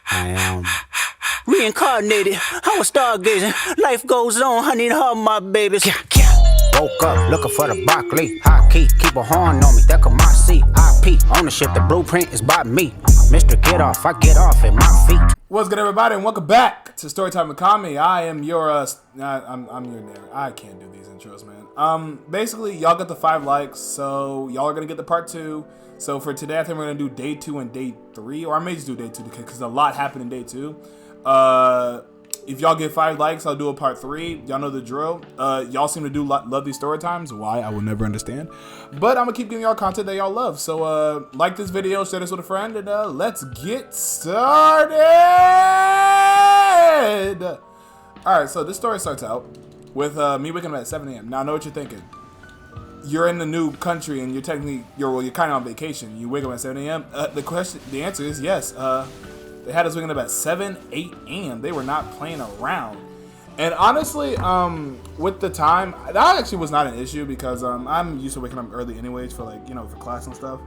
I am reincarnated. I was stargazing. Life goes on. I need all my babies. Woke up looking for the broccoli. High key, keep a horn on me. That could my seat. IP ownership. The blueprint is by me. Mr. Get Off. I get off at my feet. What's good, everybody, and welcome back to Storytime with Kami. I am your I'm your narrator. I can't do these intros, man. Basically, y'all got the 5 likes, so y'all are gonna get the part 2. So for today, I think we're gonna do day 2 and day 3, or I may just do day 2 because a lot happened in day 2. If y'all get 5 likes, I'll do a part 3. Y'all know the drill. Y'all seem to love these story times. Why? I will never understand. But I'm gonna keep giving y'all content that y'all love. So like this video, share this with a friend, and let's get started. All right, so this story starts out with me waking up at 7 a.m. Now I know what you're thinking. You're in the new country and you're kind of on vacation. You wake up at 7 a.m. The answer is yes. They had us waking up at 8 a.m. They were not playing around. And honestly, with the time, that actually was not an issue because I'm used to waking up early anyways for for class and stuff.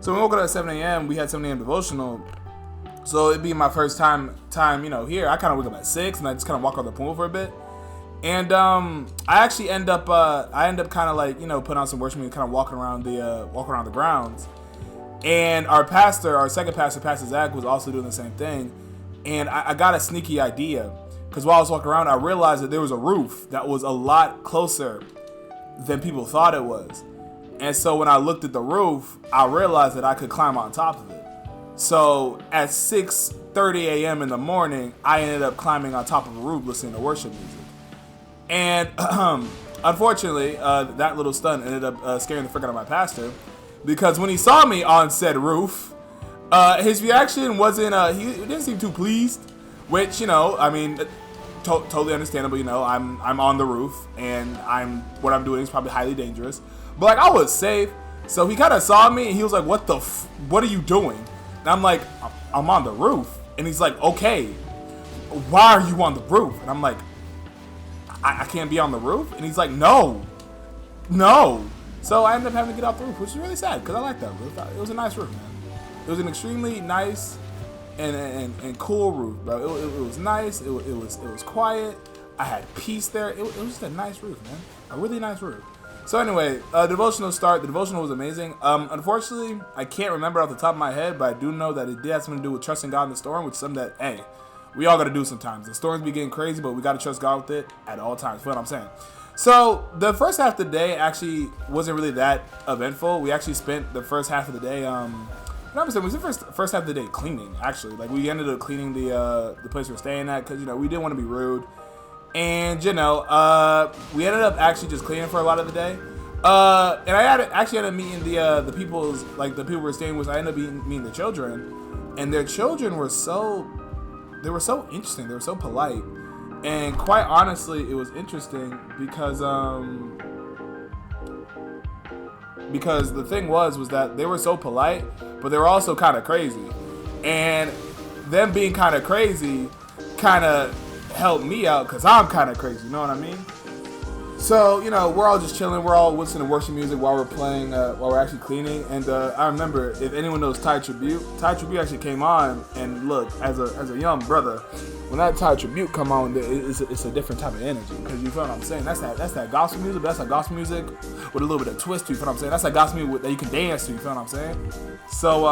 So when we woke up at 7 a.m., we had 7 a.m. devotional. So it'd be my first time, here. I kind of wake up at 6 and I just kind of walk on the pool for a bit. And I actually end up kind of putting on some worship music, kind of walking around the grounds. And our second pastor, Pastor Zach, was also doing the same thing. And I got a sneaky idea. Because while I was walking around, I realized that there was a roof that was a lot closer than people thought it was. And so when I looked at the roof, I realized that I could climb on top of it. So at 6:30 a.m. in the morning, I ended up climbing on top of a roof listening to worship music. And unfortunately, that little stunt ended up scaring the frick out of my pastor. Because when he saw me on said roof, his reaction wasn't, he didn't seem too pleased, which, totally understandable. I'm on the roof and what I'm doing is probably highly dangerous, but I was safe. So he kind of saw me and he was like, what are you doing? And I'm like, I'm on the roof. And he's like, okay, why are you on the roof? And I'm like, I can't be on the roof. And he's like, no. So I ended up having to get off the roof, which is really sad because I like that roof. It was a nice roof, man. It was an extremely nice and cool roof, bro. It was nice. It was quiet. I had peace there. It was just a nice roof, man. A really nice roof. So anyway, devotional start. The devotional was amazing. Unfortunately, I can't remember off the top of my head, but I do know that it did have something to do with trusting God in the storm, which is something that, hey, we all got to do sometimes. The storms be getting crazy, but we got to trust God with it at all times. You know what I'm saying? So the first half of the day actually wasn't really that eventful. We actually spent the first half of the day, it was the first half of the day cleaning. Actually, we ended up cleaning the place we were staying at because we didn't want to be rude, and we ended up actually just cleaning for a lot of the day. And I ended up meeting the people we were staying with. I ended up meeting the children, and their children were so interesting. They were so polite. And quite honestly, it was interesting because the thing was that they were so polite, but they were also kind of crazy. And them being kind of crazy kind of helped me out because I'm kind of crazy, you know what I mean? So, we're all just chilling. We're all listening to worship music while we're playing, while we're actually cleaning. And I remember, if anyone knows Thai Tribute actually came on. And look, as a young brother, when that Thai Tribute come on, it's a different type of energy. Because you feel what I'm saying? That's that gospel music, but that's that gospel music with a little bit of twist to you. You feel what I'm saying? That's that gospel music that you can dance to. You feel what I'm saying? So,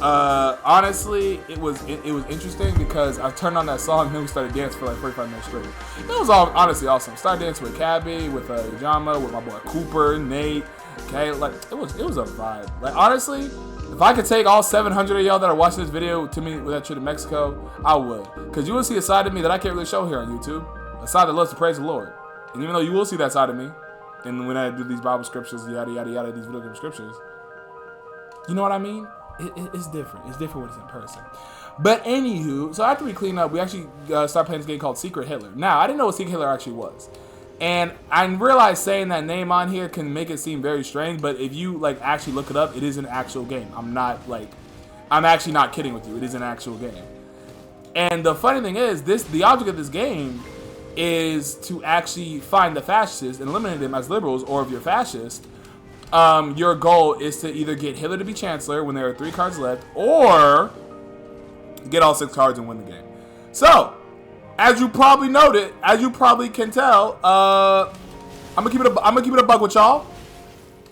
honestly, it was interesting because I turned on that song and then we started dancing for 45 minutes straight. It was all honestly awesome. Started dancing with Cabby, with Yama, with my boy Cooper, Nate. Okay, it was a vibe. Honestly, if I could take all 700 of y'all that are watching this video to me with that trip to Mexico, I would. Because you will see a side of me that I can't really show here on YouTube. A side that loves to praise the Lord. And even though you will see that side of me, and when I do these Bible scriptures, yada yada yada, these video scriptures, you know what I mean? It's different. It's different when it's in person. But anywho, so after we clean up, we actually started playing this game called Secret Hitler. Now, I didn't know what Secret Hitler actually was. And I realized saying that name on here can make it seem very strange, but if you actually look it up, it is an actual game. I'm actually not kidding with you. It is an actual game. And the funny thing is, the object of this game is to actually find the fascists and eliminate them as liberals, or if you're fascist, your goal is to either get Hitler to be chancellor when there are 3 cards left, or get all 6 cards and win the game. So, as you probably noted, as you probably can tell, I'm gonna keep it a buck with y'all.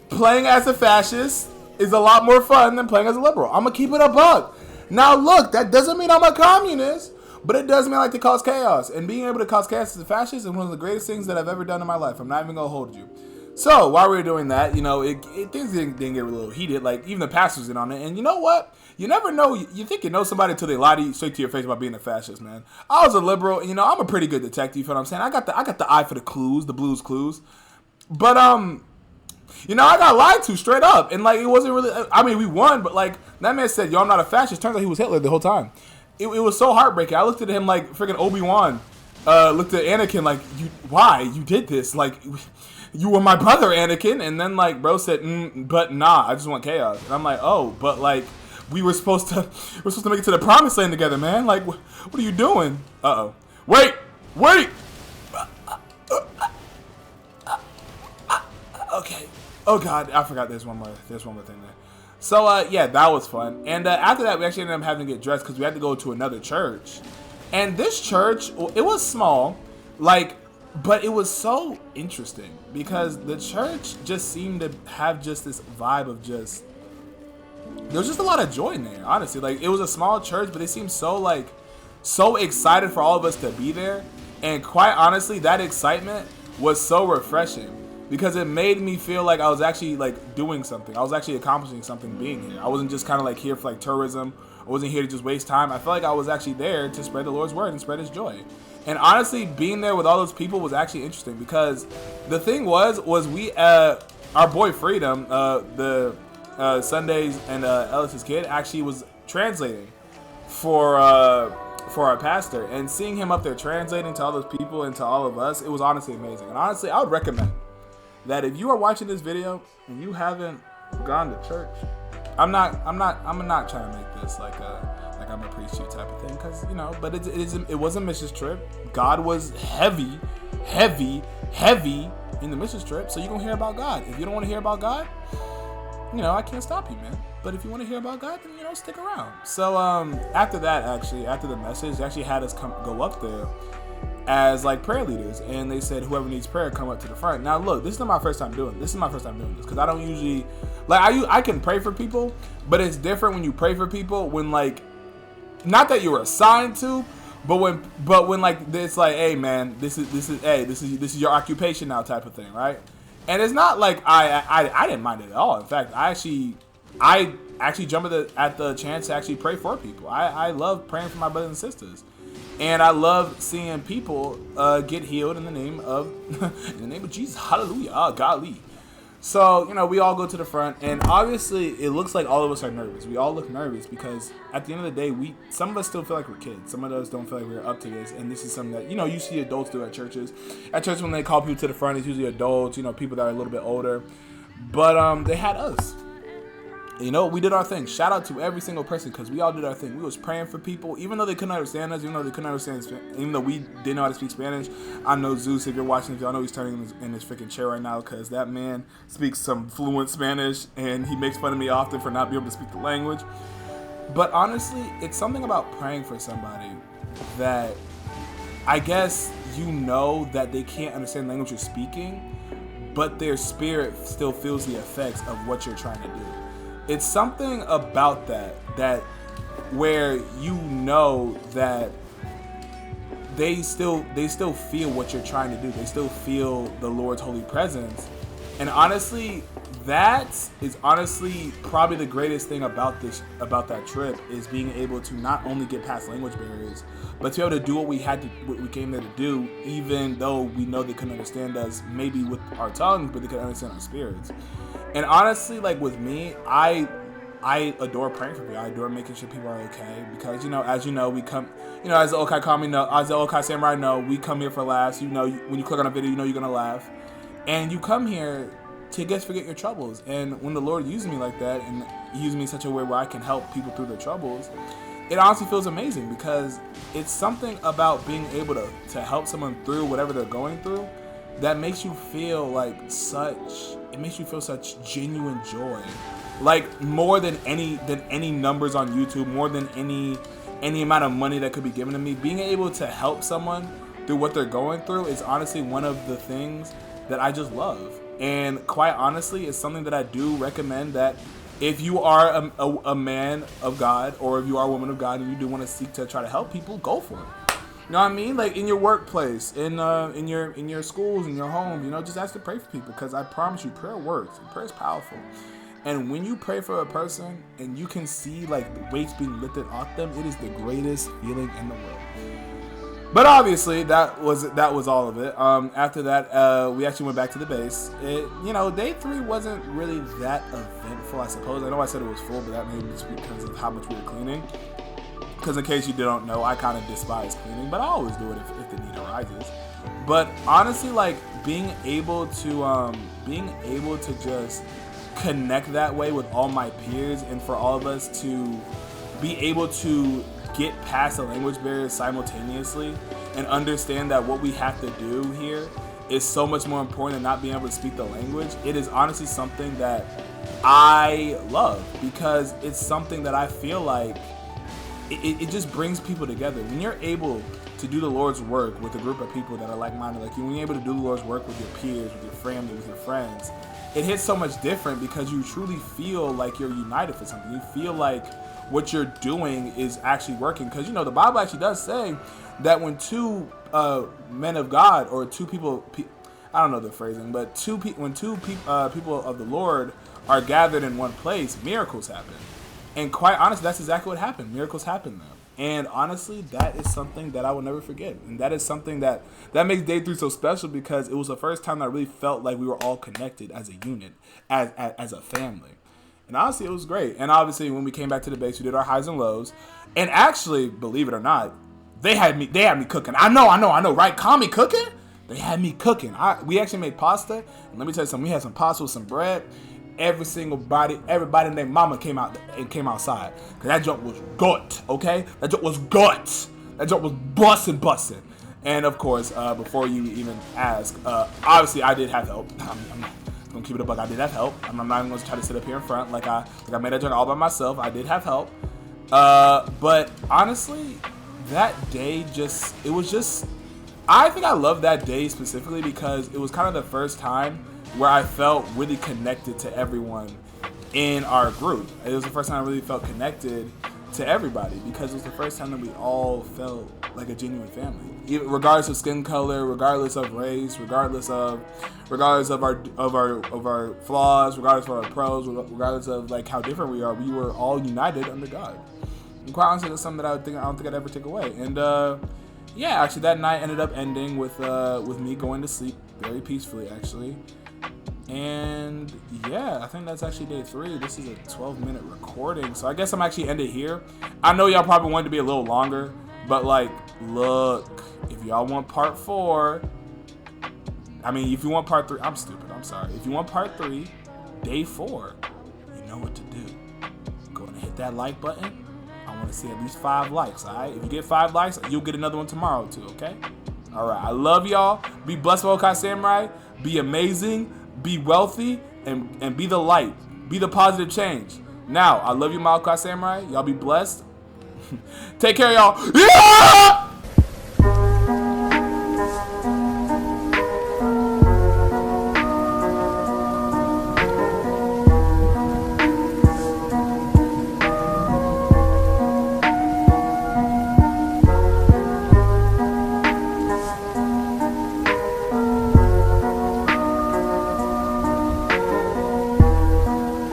Playing as a fascist is a lot more fun than playing as a liberal. I'm gonna keep it a buck. Now, look, that doesn't mean I'm a communist, but it does mean I like to cause chaos. And being able to cause chaos as a fascist is one of the greatest things that I've ever done in my life. I'm not even gonna hold you. So while we were doing that, you know, things didn't get a little heated. Like, even the pastors in on it. And you know what? You never know. You think you know somebody until they lie to you straight to your face about being a fascist, man. I was a liberal. You know, I'm a pretty good detective. You know what I'm saying? I got the eye for the clues, the blues clues. But you know, I got lied to straight up, and like it wasn't really. I mean, we won, but like that man said, "Yo, I'm not a fascist." Turns out he was Hitler the whole time. It was so heartbreaking. I looked at him like freaking Obi-Wan. Looked at Anakin like, why you did this? Like, you were my brother, Anakin. And then like bro said, but nah, I just want chaos. And I'm like, oh, but like we're supposed to make it to the promised land together, man. Like, what are you doing? Wait. Okay. Oh God, I forgot. There's one more thing there. So yeah, that was fun. And after that, we actually ended up having to get dressed because we had to go to another church. And this church, it was small, like, but it was so interesting because the church just seemed to have just this vibe of just. There was just a lot of joy in there, honestly. Like, it was a small church, but they seemed so excited for all of us to be there. And quite honestly, that excitement was so refreshing. Because it made me feel like I was actually like doing something. I was actually accomplishing something being here. I wasn't just kind of like here for like tourism. I wasn't here to just waste time. I felt like I was actually there to spread the Lord's word and spread his joy. And honestly, being there with all those people was actually interesting because the thing was we, our boy Freedom, the Sundays and Ellis's kid actually was translating for our pastor. And seeing him up there translating to all those people and to all of us, it was honestly amazing. And honestly, I would recommend that if you are watching this video and you haven't gone to church, I'm not trying to make this like I'm a preach to you type of thing, because you know, but it was a missions trip. God was heavy in the missions trip, so you're gonna hear about God. If you don't want to hear about God, you know, I can't stop you, man. But if you want to hear about God, then you know, stick around. So after that, actually, after the message, they actually had us go up there as like prayer leaders, and they said whoever needs prayer come up to the front. Now look, this is not my first time doing this. Because I don't usually like I can pray for people, but it's different when you pray for people when like, not that you were assigned to, but when like it's like, hey man, this is your occupation now type of thing, right? And it's not like I didn't mind it at all. In fact, I actually jump at the chance to actually pray for people. I love praying for my brothers and sisters. And I love seeing people get healed in the name of Jesus. Hallelujah. Golly. So, you know, we all go to the front, and obviously it looks like all of us are nervous. We all look nervous because at the end of the day, some of us still feel like we're kids. Some of us don't feel like we're up to this. And this is something that, you know, you see adults do at churches. At church, when they call people to the front, it's usually adults, you know, people that are a little bit older. But they had us. You know, we did our thing. Shout out to every single person because we all did our thing. We was praying for people, even though they couldn't understand us, even though we didn't know how to speak Spanish. I know Zeus, if you're watching this, y'all know he's turning in his freaking chair right now because that man speaks some fluent Spanish and he makes fun of me often for not being able to speak the language. But honestly, it's something about praying for somebody that I guess you know that they can't understand the language you're speaking, but their spirit still feels the effects of what you're trying to do. It's something about that where you know that they still feel what you're trying to do. They still feel the Lord's holy presence. And honestly, that is honestly probably the greatest thing about that trip is being able to not only get past language barriers, but to be able to do what we came there to do, even though we know they couldn't understand us maybe with our tongues, but they could understand our spirits. And honestly, like with me, I adore praying for people. I adore making sure people are okay because, you know, as you know, we come, you know, as the Okai Samurai know, we come here for laughs. You know, when you click on a video, you know you're gonna laugh, and you come here to just forget your troubles. And when the Lord uses me like that, and He uses me in such a way where I can help people through their troubles, it honestly feels amazing because it's something about being able to help someone through whatever they're going through that makes you feel like such genuine joy, like more than any numbers on YouTube, more than any any amount of money that could be given to me, being able to help someone through what they're going through is honestly one of the things that I just love. And quite honestly, it's something that I do recommend that if you are a man of God, or if you are a woman of God and you do want to seek to try to help people, go for it. You know what I mean? Like in your workplace, in your schools, in your homes, you know, just ask to pray for people, because I promise you, prayer works. Prayer is powerful. And when you pray for a person and you can see like the weights being lifted off them, it is the greatest feeling in the world. But obviously, that was all of it. After that, we actually went back to the base. Day 3 wasn't really that eventful, I suppose. I know I said it was full, but that may be just because of how much we were cleaning. Because in case you don't know, I kind of despise cleaning, but I always do it if the need arises. But honestly, like being able to just connect that way with all my peers, and for all of us to be able to get past the language barriers simultaneously and understand that what we have to do here is so much more important than not being able to speak the language. It is honestly something that I love, because it's something that I feel like it just brings people together. When you're able to do the Lord's work with a group of people that are like-minded like you, when you're able to do the Lord's work with your peers, with your family, with your friends, it hits so much different, because you truly feel like you're united for something. You feel like what you're doing is actually working, because the Bible actually does say that when two men of God, or two people, I don't know the phrasing, but when two people of the Lord are gathered in one place, miracles happen. And quite honestly, that's exactly what happened. Miracles happen there. And honestly, that is something that I will never forget. And that is something that makes day 3 so special, because it was the first time that I really felt like we were all connected as a unit, as a family. And honestly, it was great. And obviously, when we came back to the base, we did our highs and lows. And actually, believe it or not, they had me cooking. I know, right? Call me cooking? They had me cooking. We actually made pasta. And let me tell you something. We had some pasta with some bread. Everybody and their mama came outside. Because that joint was good, okay? That joint was good. That joint was bussin'. And of course, before you even ask, obviously I did have help. I'm gonna keep it a buck. I did have help. I'm not even gonna try to sit up here in front like I made that joint all by myself. I did have help. But honestly, that day I think I love that day specifically because it was kind of the first time where I felt really connected to everyone in our group. It was the first time I really felt connected to everybody, because it was the first time that we all felt like a genuine family, regardless of skin color, regardless of race, regardless of our flaws, regardless of our pros, regardless of like how different we are. We were all united under God. And quite honestly, that's something that I don't think I'd ever take away. And actually, that night ended up ending with me going to sleep very peacefully, actually. And yeah, I think that's actually day 3. This is a 12-minute recording, so I guess I'm actually ended here. I know y'all probably wanted to be a little longer, but like, look, if y'all want part 4, if you want part 3, I'm stupid, I'm sorry. If you want part 3, day 4, you know what to do. Go and hit that like button. I want to see at least 5 likes, all right? If you get 5 likes, you'll get another one tomorrow too, okay? All right, I love y'all. Be blessed, Okai Samurai. Be amazing. Be wealthy, and be the light. Be the positive change. Now, I love you, Okai Samurai. Y'all be blessed. Take care, y'all. Yeah!